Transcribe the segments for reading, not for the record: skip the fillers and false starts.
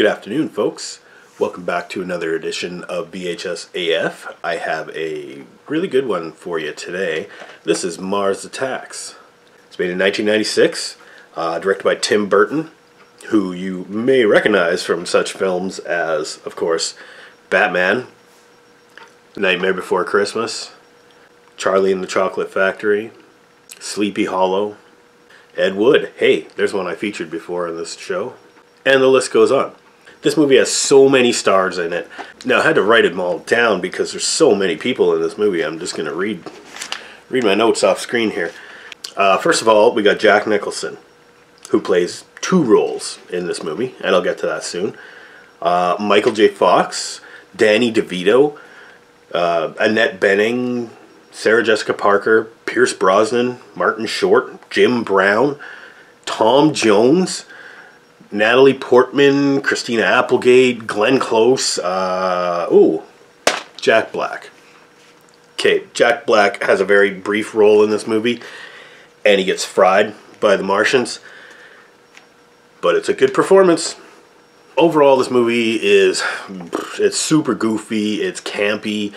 Good afternoon, folks. Welcome back to another edition of VHS AF. I have a really good one for you today. This is Mars Attacks. It's made in 1996, directed by Tim Burton, who you may recognize from such films as, of course, Batman, Nightmare Before Christmas, Charlie and the Chocolate Factory, Sleepy Hollow, Ed Wood. Hey, there's one I featured before in this show. And the list goes on. This movie has so many stars in it. Now, I had to write them all down because there's so many people in this movie. I'm just going to read my notes off screen here. First of all, we got Jack Nicholson, who plays two roles in this movie, and I'll get to that soon. Michael J. Fox, Danny DeVito, Annette Bening, Sarah Jessica Parker, Pierce Brosnan, Martin Short, Jim Brown, Tom Jones, Natalie Portman, Christina Applegate, Glenn Close, Jack Black. Okay, Jack Black has a very brief role in this movie, and he gets fried by the Martians, but it's a good performance. Overall, this movie it's super goofy, it's campy,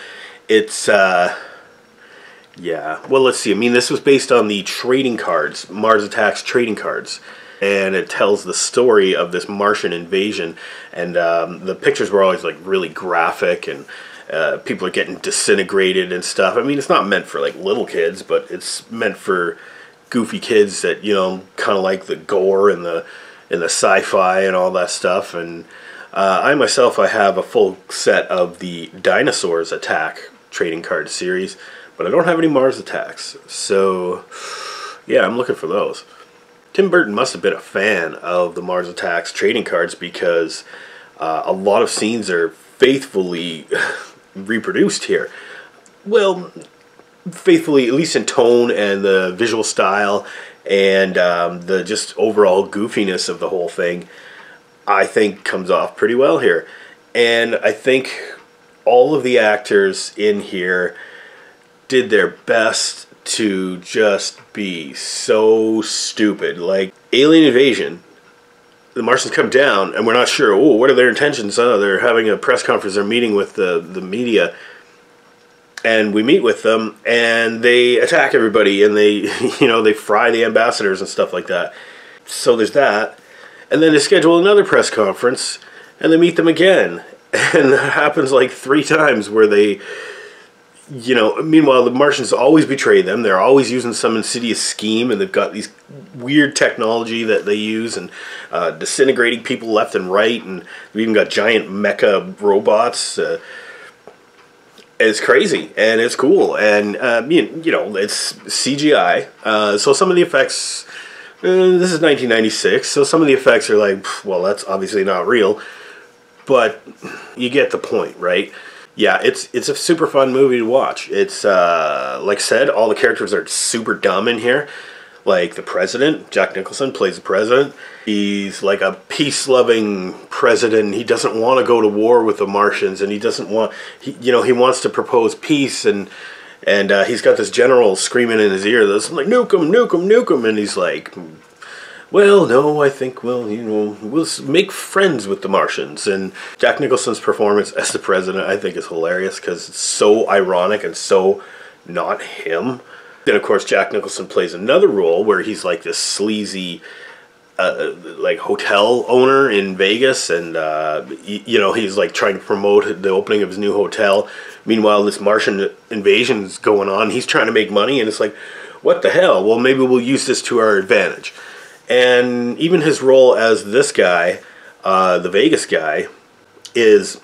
it's, yeah, well, let's see, I mean, this was based on the trading cards, Mars Attacks trading cards. And it tells the story of this Martian invasion, and the pictures were always like really graphic, and people are getting disintegrated and stuff. I mean, it's not meant for like little kids, but it's meant for goofy kids that, you know, kind of like the gore and the sci-fi and all that stuff. And I myself, I have a full set of the Dinosaurs Attack trading card series, but I don't have any Mars Attacks. So yeah, I'm looking for those. Tim Burton must have been a fan of the Mars Attacks trading cards because a lot of scenes are faithfully reproduced here. Well, faithfully, at least in tone and the visual style and the just overall goofiness of the whole thing, I think comes off pretty well here. And I think all of the actors in here did their best to just be so stupid. Like, alien invasion, the Martians come down, and we're not sure, what are their intentions? They're having a press conference, they're meeting with the media, and we meet with them, and they attack everybody, and they, you know, they fry the ambassadors and stuff like that. So there's that. And then they schedule another press conference, and they meet them again. And that happens like 3 times where they, you know, meanwhile, the Martians always betray them. They're always using some insidious scheme, and they've got these weird technology that they use, and disintegrating people left and right, and we've even got giant mecha robots. It's crazy, and it's cool, and, you know, it's CGI, so some of the effects, this is 1996, so some of the effects are like, well, that's obviously not real, but you get the point, right? Yeah, it's a super fun movie to watch. It's, like I said, all the characters are super dumb in here. Like the president, Jack Nicholson plays the president. He's like a peace-loving president. He doesn't want to go to war with the Martians, and he doesn't want, he wants to propose peace, and he's got this general screaming in his ear that's like, nuke him, nuke him, nuke him, and he's like, well, no, I think, well, you know, we'll make friends with the Martians. And Jack Nicholson's performance as the president, I think, is hilarious because it's so ironic and so not him. Then, of course, Jack Nicholson plays another role where he's like this sleazy, like, hotel owner in Vegas. And, you know, he's like trying to promote the opening of his new hotel. Meanwhile, this Martian invasion is going on. He's trying to make money, and it's like, what the hell? Well, maybe we'll use this to our advantage. And even his role as this guy, the Vegas guy, is,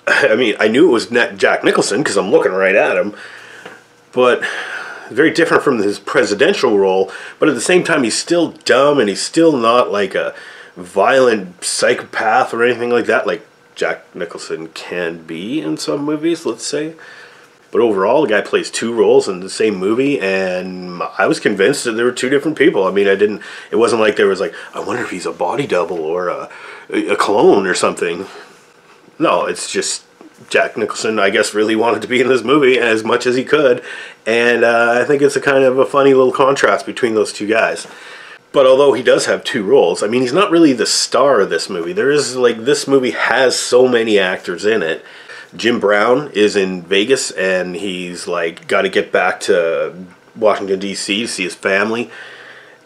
I mean, I knew it was Jack Nicholson because I'm looking right at him, but very different from his presidential role, but at the same time he's still dumb, and he's still not like a violent psychopath or anything like that, like Jack Nicholson can be in some movies, let's say. But overall, the guy plays 2 roles in the same movie, and I was convinced that there were 2 different people. I mean, it wasn't like there was like, I wonder if he's a body double or a clone or something. No, it's just Jack Nicholson, I guess, really wanted to be in this movie as much as he could, and I think it's a kind of a funny little contrast between those 2 guys. But although he does have 2 roles, I mean, he's not really the star of this movie. There is, like, this movie has so many actors in it. Jim Brown is in Vegas, and he's, like, got to get back to Washington, D.C. to see his family.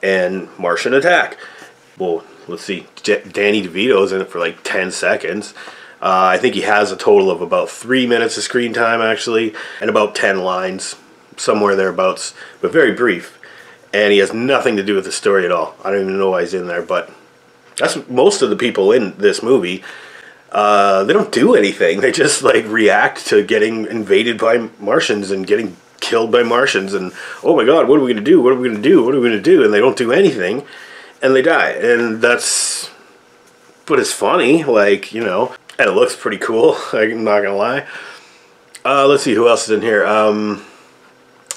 And Martian attack. Well, let's see. Danny DeVito's in it for, like, 10 seconds. I think he has a total of about 3 minutes of screen time, actually, and about 10 lines, somewhere thereabouts, but very brief. And he has nothing to do with the story at all. I don't even know why he's in there, but that's most of the people in this movie. They don't do anything. They just, like, react to getting invaded by Martians and getting killed by Martians. And, oh my god, what are we going to do? What are we going to do? What are we going to do? And they don't do anything. And they die. And that's... But it's funny, like, you know. And it looks pretty cool, I'm not going to lie. Let's see, who else is in here?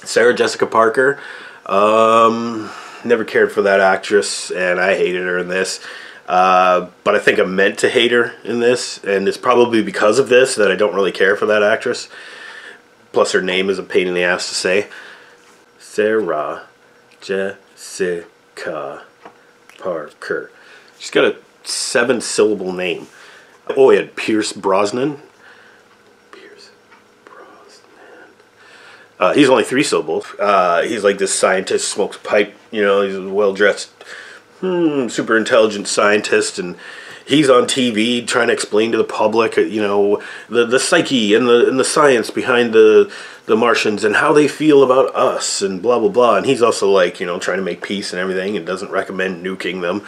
Sarah Jessica Parker. Never cared for that actress, and I hated her in this. But I think I'm meant to hate her in this, and it's probably because of this that I don't really care for that actress. Plus her name is a pain in the ass to say. Sarah Jessica Parker. She's got a 7-syllable name. Oh, he had Pierce Brosnan. He's only 3 syllables. He's like this scientist, smokes a pipe, you know, he's a well-dressed, super intelligent scientist, and he's on TV trying to explain to the public, you know, the psyche and the science behind the Martians and how they feel about us and blah, blah, blah. And he's also, like, you know, trying to make peace and everything and doesn't recommend nuking them.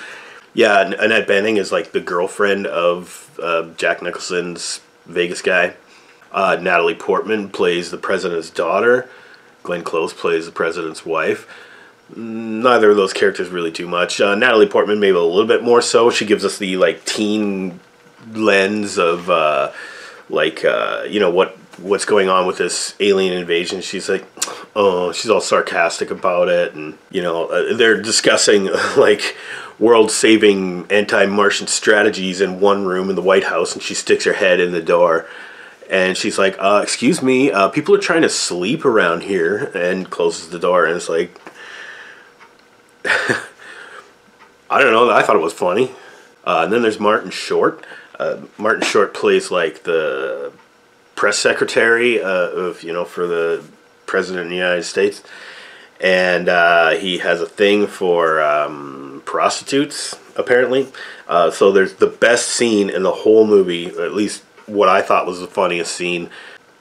Yeah, Annette Bening is, like, the girlfriend of Jack Nicholson's Vegas guy. Natalie Portman plays the president's daughter. Glenn Close plays the president's wife. Neither of those characters really do much. Natalie Portman maybe a little bit more so. She gives us the, like, teen lens of, you know, what's going on with this alien invasion. She's like, oh, she's all sarcastic about it. And, you know, they're discussing, like, world-saving anti-Martian strategies in one room in the White House, and she sticks her head in the door. And she's like, excuse me, people are trying to sleep around here, and closes the door, and it's like, I don't know, I thought it was funny. And then there's Martin Short. Martin Short plays, like, the press secretary of, you know, for the President of the United States. And he has a thing for prostitutes, apparently. So there's the best scene in the whole movie, or at least what I thought was the funniest scene,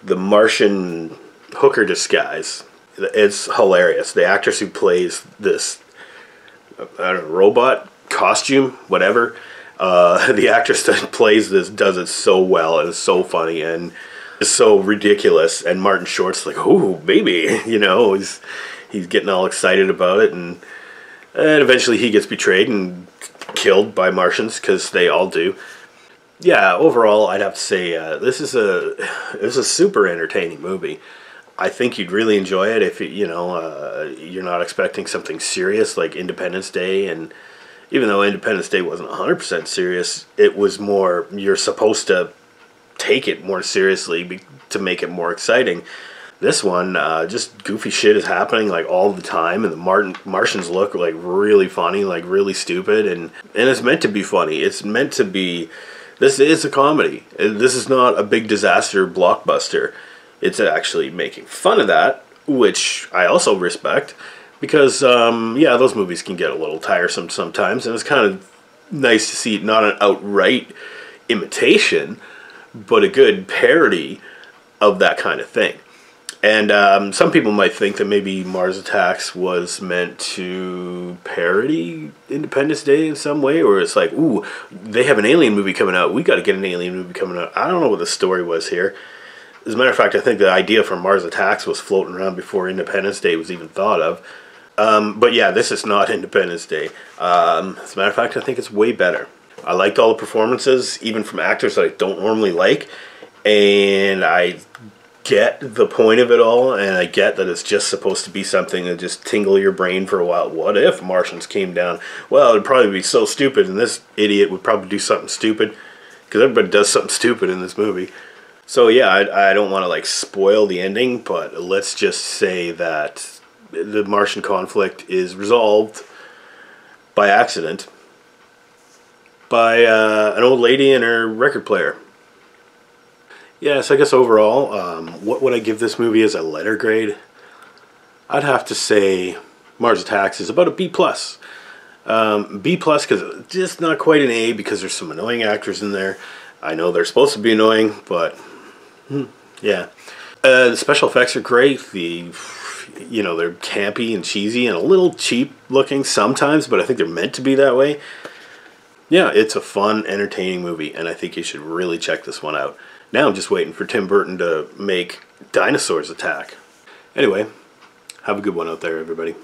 the Martian hooker disguise. It's hilarious. The actress who plays this, I don't know, robot, costume, whatever, the actress that plays this does it so well, and it's so funny, and it's so ridiculous, and Martin Short's like, oh, baby, you know, he's getting all excited about it, and eventually he gets betrayed and killed by Martians, because they all do. Yeah, overall, I'd have to say this is a super entertaining movie. I think you'd really enjoy it if you know you're not expecting something serious like Independence Day, and even though Independence Day wasn't 100% serious, it was more, you're supposed to take it more seriously to make it more exciting. This one, just goofy shit is happening like all the time, and the Martians look like really funny, like really stupid, and it's meant to be funny. It's meant to be. This is a comedy. This is not a big disaster blockbuster. It's actually making fun of that, which I also respect, because, yeah, those movies can get a little tiresome sometimes, and it's kind of nice to see not an outright imitation, but a good parody of that kind of thing. And some people might think that maybe Mars Attacks was meant to parody Independence Day in some way, or it's like, ooh, they have an alien movie coming out, we got to get an alien movie coming out. I don't know what the story was here. As a matter of fact, I think the idea for Mars Attacks was floating around before Independence Day was even thought of. But yeah, this is not Independence Day. As a matter of fact, I think it's way better. I liked all the performances, even from actors that I don't normally like, and I get the point of it all, and I get that it's just supposed to be something that just tingle your brain for a while. What if Martians came down? Well, it'd probably be so stupid, and this idiot would probably do something stupid, because everybody does something stupid in this movie. So yeah, I don't want to like spoil the ending, but let's just say that the Martian conflict is resolved, by accident by an old lady and her record player. Yeah, so I guess overall, what would I give this movie as a letter grade? I'd have to say Mars Attacks is about a B+. B+ because it's just not quite an A because there's some annoying actors in there. I know they're supposed to be annoying, but yeah. The special effects are great. They're campy and cheesy and a little cheap looking sometimes, but I think they're meant to be that way. Yeah, it's a fun, entertaining movie, and I think you should really check this one out. Now I'm just waiting for Tim Burton to make Dinosaurs Attack. Anyway, have a good one out there, everybody.